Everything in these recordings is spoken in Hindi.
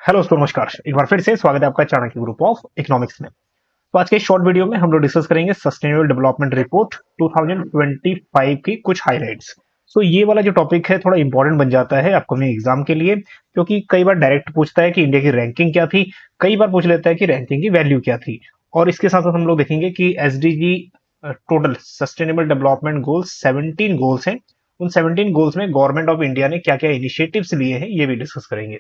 हेलो दोस्तों, नमस्कार। एक बार फिर से स्वागत है आपका चाणक्य ग्रुप ऑफ इकोनॉमिक्स में। तो आज के शॉर्ट वीडियो में हम लोग डिस्कस करेंगे सस्टेनेबल डेवलपमेंट रिपोर्ट 2025 की कुछ हाइलाइट्स। सो ये वाला जो टॉपिक है थोड़ा इंपॉर्टेंट बन जाता है अपकमिंग एग्जाम के लिए, क्योंकि कई बार डायरेक्ट पूछता है कि इंडिया की रैंकिंग क्या थी, कई बार पूछ लेता है कि रैंकिंग की वैल्यू क्या थी। और इसके साथ साथ हम लोग देखेंगे कि SDG total sustainable development goals 17 goals हैं। उन 17 गोल्स में गवर्नमेंट ऑफ इंडिया ने क्या क्या इनिशिएटिव्स लिए हैं ये भी डिस्कस करेंगे।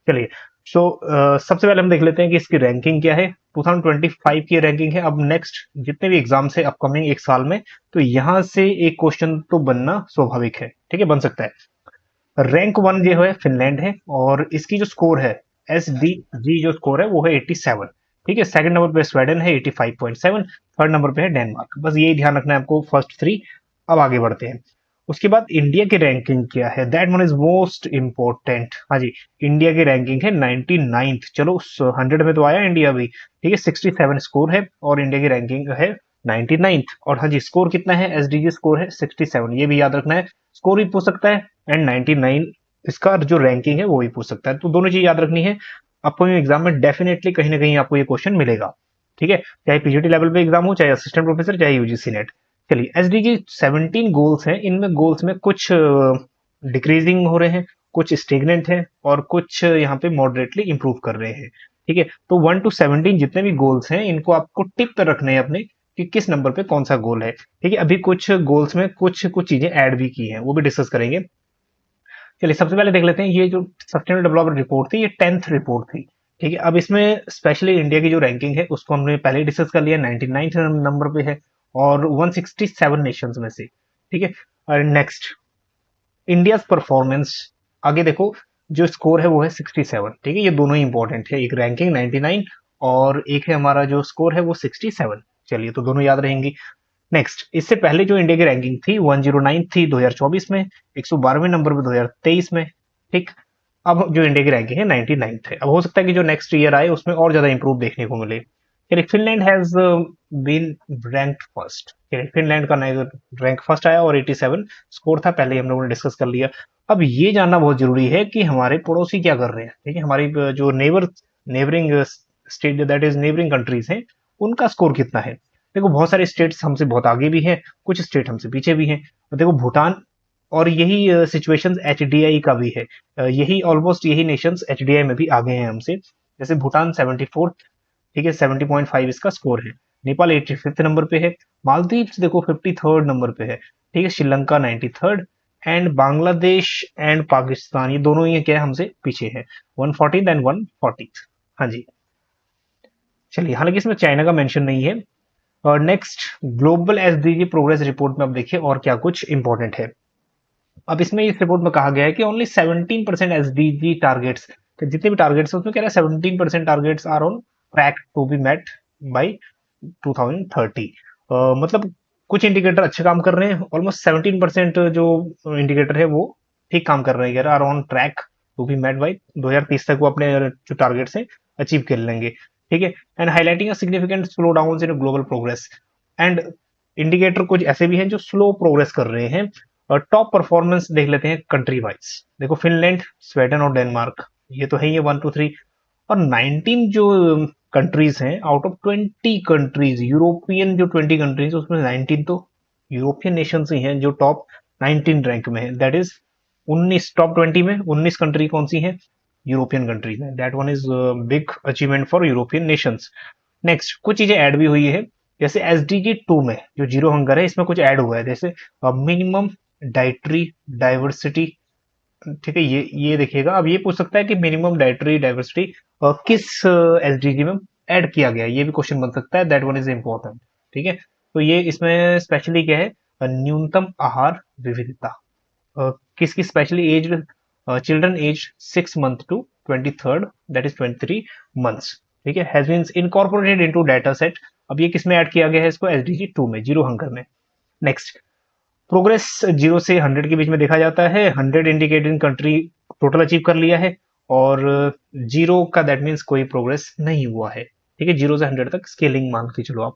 चलिए, सो सबसे पहले हम देख लेते हैं कि इसकी रैंकिंग क्या है। 2025 की रैंकिंग है। अब नेक्स्ट जितने भी एग्जाम्स है अपकमिंग एक साल में, तो यहां से एक क्वेश्चन तो बनना स्वाभाविक है, ठीक है, बन सकता है। रैंक वन जो है फिनलैंड है, और इसकी जो स्कोर है एस डी जी जो स्कोर है वो है 87। ठीक है, सेकंड नंबर पे स्वीडन है 85.7, थर्ड नंबर पे है डेनमार्क। बस यही ध्यान रखना है आपको, फर्स्ट थ्री। अब आगे बढ़ते हैं। उसके बाद इंडिया की रैंकिंग क्या है, that one is most important. हाँ जी, इंडिया की रैंकिंग है 99th। चलो 100 में तो आया इंडिया भी, ठीक है। 67 स्कोर है और इंडिया की रैंकिंग है 99th। और हाँ जी, स्कोर कितना है, एसडीजी स्कोर है 67, ये भी याद रखना है। स्कोर भी पूछ सकता है एंड 99 इसका जो रैंकिंग है वो भी पूछ सकता है, तो दोनों चीज याद रखनी है। आपको एग्जाम में डेफिनेटली कहीं ना कहीं आपको ये क्वेश्चन मिलेगा, ठीक है, चाहे पीजीटी लेवल पे एग्जाम हो, चाहे असिस्टेंट प्रोफेसर, चाहे यूजीसी नेट। चलिए, एसडीजी 17 गोल्स हैं, इनमें गोल्स में कुछ डिक्रीजिंग हो रहे हैं, कुछ स्टेगनेंट है, और कुछ यहाँ पे मॉडरेटली इंप्रूव कर रहे हैं। ठीक है, तो 1 to 17 जितने भी गोल्स हैं इनको आपको टिक पर रखने हैं अपने, कि किस नंबर पे कौन सा गोल है। ठीक है, अभी कुछ गोल्स में कुछ कुछ चीजें ऐड भी की हैं, वो भी डिस्कस करेंगे। चलिए, सबसे पहले देख लेते हैं, ये जो सस्टेनेबल डेवलपमेंट रिपोर्ट थी ये 10th रिपोर्ट थी। ठीक है, अब इसमें स्पेशली इंडिया की जो रैंकिंग है उसको हमने पहले ही डिस्कस कर लिया, 99th नंबर पे है, और 167 नेशंस में से। ठीक है, और नेक्स्ट इंडिया परफॉर्मेंस। आगे देखो, जो स्कोर है वो है 67। ठीक है, ये दोनों ही इंपॉर्टेंट है, एक रैंकिंग 99 और एक है हमारा जो स्कोर है वो 67। चलिए, तो दोनों याद रहेंगी। नेक्स्ट, इससे पहले जो इंडिया की रैंकिंग थी 109 थी 2024 में, 112वें नंबर पे 2023 में। ठीक, अब जो इंडिया की रैंकिंग है 99 है। अब हो सकता है कि जो नेक्स्ट ईयर आए उसमें और ज्यादा इंप्रूव देखने को मिले। चलिए, Finland has been ranked first. Finland का रैंक फर्स्ट आया और 87 स्कोर था, पहले ही हम लोगों ने डिस्कस कर लिया। अब ये जानना बहुत जरूरी है कि हमारे पड़ोसी क्या कर रहे हैं। ठीक है, हमारी जो neighbouring state that is neighbouring countries हैं, उनका स्कोर कितना है। देखो, बहुत सारे स्टेट्स हमसे बहुत आगे भी हैं, कुछ स्टेट हमसे पीछे भी हैं। देखो, भूटान, और यही सिचुएशन एचडीआई का भी है। यही ऑलमोस्ट यही नेशंस एचडीआई में भी आगे हैं हमसे। जैसे भूटान 74, ठीक है, 70.5 इसका स्कोर है। नेपाल 85 नंबर पे है। मालदीव्स देखो 53rd नंबर पे है। ठीक है, Sri Lanka 93rd, and Bangladesh and Pakistan, ये दोनों ही क्या है, हमसे पीछे है, 114 एंड 140। हाँ जी। चलिए, हालांकि इसमें चाइना का मेंशन नहीं है। और next, global SDG progress report में अब देखिए और क्या कुछ इंपॉर्टेंट है। अब इसमें इस रिपोर्ट में कहा गया है कि ओनली 17% एसडीजी टारगेट्स, जितने भी टारगेट्स है उसमें कह रहा है 17% targets are on track to be met by 2030। मतलब कुछ इंडिकेटर अच्छे काम कर रहे हैं, ऑलमोस्ट 17% जो इंडिकेटर है वो ठीक काम कर रहे हैं, are on track to be met by 2030 तक वो अपने जो टारगेट्स हैं अचीव कर लेंगे। ठीक है, and highlighting significant slow down in global progress. And indicator कुछ ऐसे भी हैं जो स्लो प्रोग्रेस कर रहे हैं। और टॉप परफॉर्मेंस देख लेते हैं कंट्री वाइज। देखो, फिनलैंड, स्वीडन और डेनमार्क, ये तो है ही 1 to 3। और 19 जो कंट्रीज हैं आउट ऑफ 20 कंट्रीज, यूरोपियन जो 20 कंट्रीज उसमें 19 तो यूरोपियन नेशन ही हैं जो टॉप 19 रैंक में है। दैट इज 19 टॉप 20 में 19 कंट्री कौन सी हैं, यूरोपियन कंट्रीज हैं। That one is big achievement for European Nations. Next, कुछ चीजें ऐड भी हुई है, जैसे एसडीजी 2 में जो जीरो हंगर है इसमें कुछ ऐड हुआ है, जैसे मिनिमम डाइटरी डाइवर्सिटी। ठीक है, ये देखिएगा। अब ये पूछ सकता है कि मिनिमम डाइटरी डाइवर्सिटी किस एसडीजी में ऐड किया गया है, ये भी क्वेश्चन बन सकता है। That one is important. ठीक है, तो ये इसमें स्पेशली क्या है, न्यूनतम आहार विविधता। किसकी specially age, children age 6 month to 23rd, that is 23 months। ठीक है, has been incorporated into data set. अब ये किसमें ऐड किया गया है, इसको एसडीजी 2 में, जीरो हंगर में। नेक्स्ट, प्रोग्रेस 0 से 100 के बीच में देखा जाता है। 100 इंडिकेटिंग कंट्री टोटल अचीव कर लिया है, और जीरो का दैट मीन्स कोई प्रोग्रेस नहीं हुआ है। ठीक है, 0 से 100 तक स्केलिंग मान के चलो आप।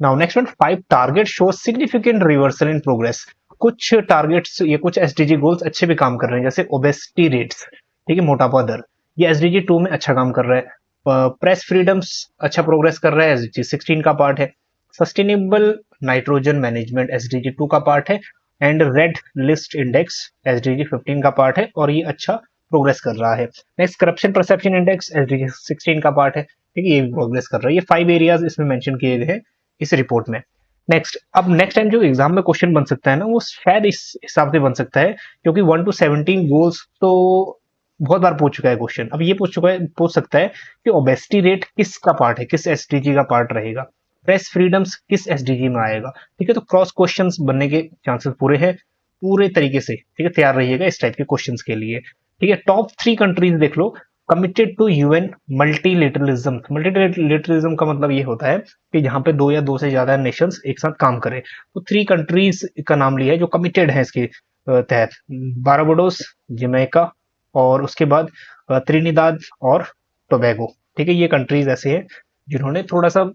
Now next one, 5 target show significant reversal in progress. कुछ टारगेट्स, ये कुछ एसडीजी गोल्स अच्छे भी काम कर रहे हैं, जैसे ओबेसिटी रेट्स, ठीक है, मोटापा दर, ये एसडीजी 2 में अच्छा काम कर रहा है। प्रेस फ्रीडम्स अच्छा प्रोग्रेस कर रहा है, एसडीजी 16 का पार्ट है। सस्टेनेबल नाइट्रोजन मैनेजमेंट एसडीजी 2 का पार्ट है। And red list index SDG 15 का पार्ट है और ये अच्छा प्रोग्रेस कर रहा है। Next corruption perception index SDG 16 का पार्ट है, ठीक है, ये भी प्रोग्रेस कर रहा है। ये 5 एरियाज इसमें मेंशन किए गए हैं इस रिपोर्ट में। नेक्स्ट, अब नेक्स्ट टाइम जो एग्जाम में क्वेश्चन बन सकता है ना, वो शायद इस हिसाब से बन सकता है, क्योंकि 1 to 17 गोल्स तो बहुत बार पूछ चुका है क्वेश्चन। अब ये पूछ सकता है कि ओबेसिटी रेट किसका पार्ट है, किस एसडीजी का पार्ट रहेगा, प्रेस फ्रीडम्स किस एसडीजी में आएगा। ठीक है, तो क्रॉस क्वेश्चंस बनने के चांसेस पूरे हैं, पूरे तरीके से। ठीक है, तैयार रहिएगा इस टाइप के क्वेश्चंस के लिए। ठीक है, टॉप 3 कंट्रीज देख लो committed to UN multilateralism. Multilateralism का मतलब ये होता है कि जहां पे 2 या 2 से ज्यादा नेशंस एक साथ काम करें। तो 3 कंट्रीज का नाम लिया है जो कमिटेड है इसके तहत। बारबाडोस, जमैका और उसके बाद त्रिनिदाद और टोबैगो। ठीक है, ये कंट्रीज ऐसे हैं जिन्होंने थोड़ा सा,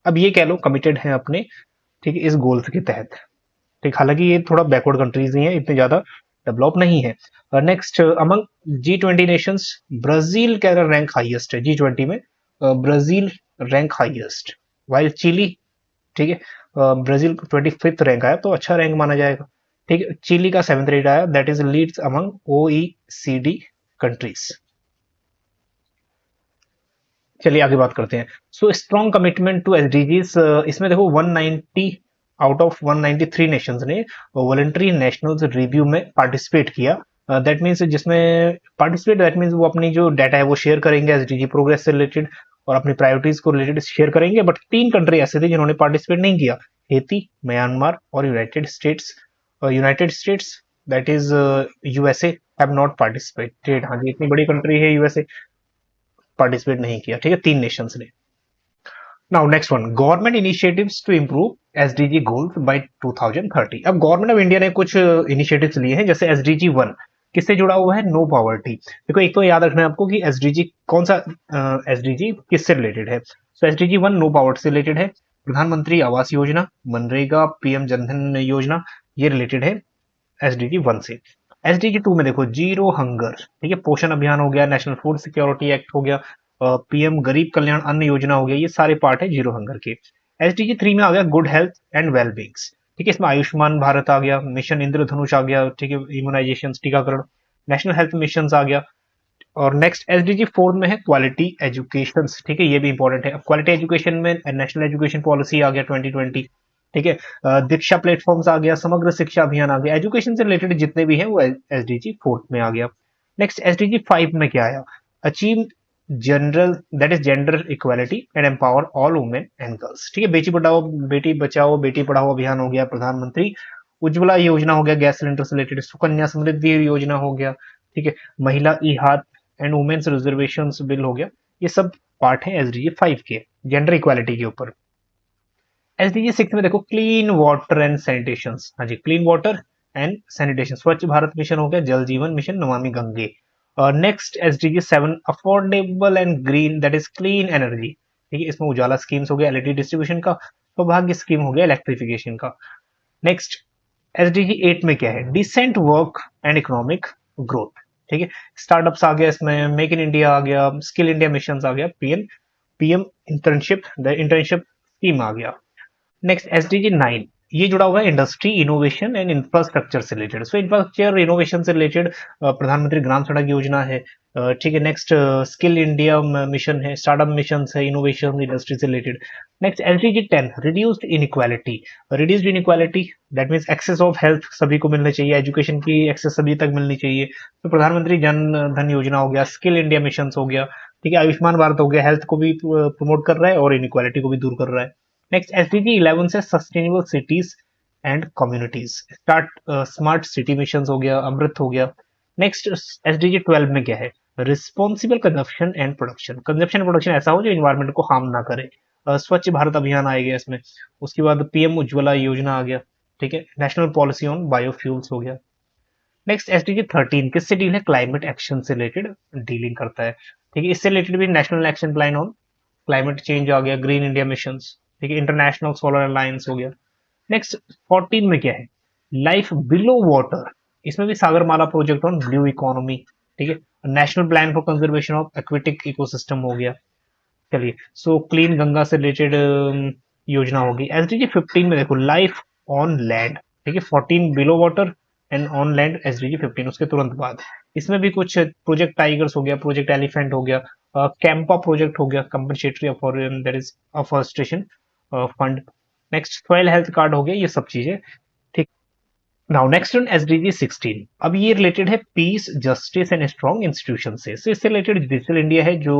अब ये कह लो, कमिटेड हैं अपने, ठीक है, इस गोल्स के तहत। ठीक, हालांकि ये थोड़ा बैकवर्ड कंट्रीज ही हैं, इतने ज्यादा डेवलप नहीं है। Next, among G20 nations Brazil का रैंक हाईएस्ट है G20 में। Brazil rank highest, while Chile, ठीक है, ब्राजील 25th रैंक आया, तो अच्छा रैंक माना जाएगा। ठीक है, चिली का 7th रेट आया, that is leads among OECD countries. चलिए आगे बात करते हैं। So strong commitment to SDGs, इसमें देखो 190 आउट ऑफ 193 नेशंस ने वॉलंटरी नेशनल्स रिव्यू में पार्टिसिपेट किया। दैट मीन्स जिसमें पार्टिसिपेट, दैट मीन्स वो अपनी जो डाटा है वो शेयर करेंगे एसडीजी प्रोग्रेस से रिलेटेड और अपनी प्रायोरिटीज को रिलेटेड शेयर करेंगे। बट 3 कंट्री ऐसे थे जिन्होंने पार्टिसिपेट नहीं किया, हेती, म्यांमार और United states. United states, that is USA, have not participated. हाँ जी, इतनी बड़ी कंट्री है यूएसए, पार्टिसिपेट नहीं किया। ठीक है, 3 नेशंस ने। Now next one, government initiatives to improve SDG goals by 2030। अब गवर्नमेंट ऑफ इंडिया ने कुछ इनिशिएटिव्स लिए हैं, जैसे एसडीजी 1 किससे जुड़ा हुआ है, नो पॉवर्टी। देखो, एक तो याद रखना है आपको कि एसडीजी कौन सा एसडीजी किससे रिलेटेड है। सो एसडीजी 1 नो पॉवर्टी से रिलेटेड है। प्रधानमंत्री आवास योजना, मनरेगा, पीएम जनधन योजना, ये रिलेटेड है एसडीजी 1 से। एसडीजी 2 में देखो, जीरो हंगर, ठीक है, पोषण अभियान हो गया, नेशनल फूड सिक्योरिटी एक्ट हो गया, पीएम गरीब कल्याण अन्न योजना हो गया, ये सारे पार्ट है जीरो हंगर के। एसडीजी 3 में आ गया गुड हेल्थ एंड वेलबींग्स। ठीक है, इसमें आयुष्मान भारत आ गया, मिशन इंद्रधनुष आ गया, ठीक है, इम्यूनाइजेशन, टीकाकरण, नेशनल हेल्थ मिशन आ गया। और नेक्स्ट एसडीजी 4 में है क्वालिटी एजुकेशन। ठीक है, ये भी इंपॉर्टेंट है। क्वालिटी एजुकेशन में नेशनल एजुकेशन पॉलिसी आ गया 2020। ठीक है, दीक्षा प्लेटफॉर्म्स आ गया, समग्र शिक्षा अभियान आ गया, एजुकेशन से रिलेटेड जितने भी हैं वो एसडीजी 4 में आ गया। नेक्स्ट एसडीजी 5 में क्या आया, achieve general, that is gender equality and empower all women and girls. ठीक है, बेटी बचाओ बेटी पढ़ाओ अभियान हो गया, प्रधानमंत्री उज्ज्वला योजना हो गया, गैस सिलेंडर से रिलेटेड, सुकन्या समृद्धि योजना हो गया, ठीक है, महिला ई हाथ एंड वुमेन्स रिजर्वेशन बिल हो गया। ये सब पार्ट है एसडीजी 5 के, जेंडर इक्वालिटी के ऊपर। एसडीजी 6 में देखो, क्लीन वाटर एंड सैनिटेशन। हाँ जी, क्लीन वाटर एंड सैनिटेशन, स्वच्छ भारत मिशन हो गया, जल जीवन mission, Namami Gange. Next SDG 7, affordable and green, that is clean energy. ठीक है, इसमें उजाला स्कीम्स हो गया, एलईडी डिस्ट्रीब्यूशन का, सौभाग्य स्कीम हो गया, इलेक्ट्रिफिकेशन का। नेक्स्ट एसडीजी 8 में क्या है, decent work and economic growth. ठीक है, स्टार्टअप्स आ गया, इसमें मेक इन इंडिया आ गया, स्किल इंडिया मिशन आ गया, PM internship, the internship scheme आ गया। नेक्स्ट एसडीजी 9, ये जुड़ा हुआ है इंडस्ट्री इनोवेशन एंड इंफ्रास्ट्रक्चर से रिलेटेड। सो इंफ्रास्ट्रक्चर इनोवेशन से रिलेटेड प्रधानमंत्री ग्राम सड़क योजना है। ठीक है, नेक्स्ट स्किल इंडिया मिशन है, स्टार्टअप मिशन है, इनोवेशन इंडस्ट्री से related. Next SDG 10, reduced inequality. Reduced inequality, that means access of health सभी को मिलना चाहिए, एजुकेशन की एक्सेस सभी तक मिलनी चाहिए। तो प्रधानमंत्री जन धन योजना हो गया, स्किल इंडिया मिशन हो गया, ठीक है, आयुष्मान भारत हो गया, हेल्थ को भी प्रमोट कर रहा है और इनइक्वालिटी को भी दूर कर रहा है। नेक्स्ट एसडीजी 11 से sustainable cities and communities, smart city mission हो गया, अमृत हो गया। नेक्स्ट एसडीजी 12 में क्या है, responsible consumption and production. Consumption and production ऐसा हो जो इन्वायरमेंट को हार्म ना करे। स्वच्छ भारत अभियान आएगा इसमें। उसके बाद पीएम उज्ज्वला योजना आ गया। ठीक है, नेशनल पॉलिसी ऑन बायोफ्यूल्स हो गया। नेक्स्ट एसडीजी 13 किससे डील है, क्लाइमेट एक्शन से रिलेटेड डीलिंग करता है। ठीक है, इससे रिलेटेड भी national action plan on climate change आ गया, ग्रीन इंडिया मिशन, ठीक है, इंटरनेशनल सोलर अलायंस हो गया। नेक्स्ट 14 में क्या है, लाइफ बिलो वाटर, इसमें भी Sagarmala project on blue economy. ठीक है, national plan for conservation of aquatic ecosystem हो गया। चलिए, सो क्लीन गंगा से रिलेटेड योजना होगी। एसडीजी 15 में देखो लाइफ ऑन लैंड, ठीक है, 14 below water and on land SDG 15 उसके तुरंत बाद। इसमें भी कुछ प्रोजेक्ट टाइगर्स हो गया, प्रोजेक्ट एलिफेंट हो गया, कैंपा प्रोजेक्ट हो गया, compensatory that is afforestation fund. Next soil health card हो गया, ये सब चीजें। ठीक, नाउ नेक्स्ट ऑन एसडीजी 16, अब ये रिलेटेड है peace, justice and strong institution से। So, इससे रिलेटेड डिजिटल इंडिया है जो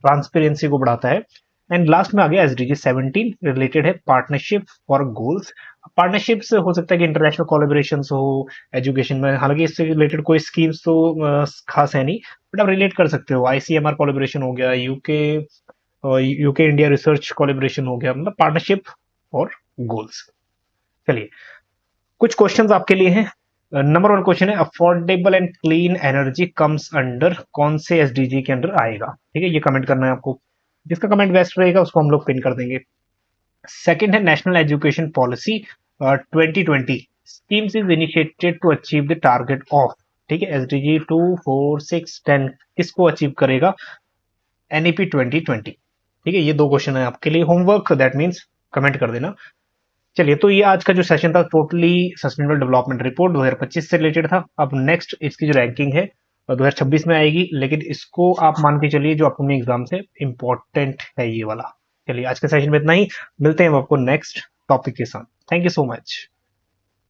ट्रांसपेरेंसी को बढ़ाता है। एंड लास्ट में आ गया एसडीजी 17, रिलेटेड है पार्टनरशिप फॉर गोल्स। पार्टनरशिप से हो सकता है कि इंटरनेशनल कोलेबोरेशन हो एजुकेशन में, हालांकि इससे रिलेटेड कोई स्कीम्स तो खास है नहीं, बट आप रिलेट कर सकते हो। आईसीएमआर कोलेबोरेशन हो गया, यूके इंडिया रिसर्च कोलेबोरेशन हो गया, मतलब पार्टनरशिप फॉर गोल्स। चलिए, कुछ क्वेश्चंस आपके लिए हैं। नंबर वन क्वेश्चन है, affordable and clean energy comes under कौन से एसडीजी के अंडर आएगा? ठीक है, ये कमेंट करना है आपको। जिसका कमेंट बेस्ट रहेगा उसको हम लोग पिन कर देंगे। सेकंड है, national education policy 2020 schemes is initiated to achieve the target of. ठीक है, एसडीजी 2, 4, 6, 10 किसको अचीव करेगा? एनईपी 2020। ठीक है, ये दो क्वेश्चन है आपके लिए होमवर्क, दैट मीन्स कमेंट कर देना। चलिए, तो ये आज का जो सेशन था टोटली सस्टेनेबल डेवलपमेंट रिपोर्ट 2025 से रिलेटेड था। अब नेक्स्ट इसकी जो रैंकिंग है 2026 में आएगी, लेकिन इसको आप मान के चलिए जो अपकमिंग एग्जाम से इंपॉर्टेंट है ये वाला। चलिए, आज के सेशन में इतना ही, मिलते हैं हम आपको नेक्स्ट टॉपिक के साथ। Thank you so much.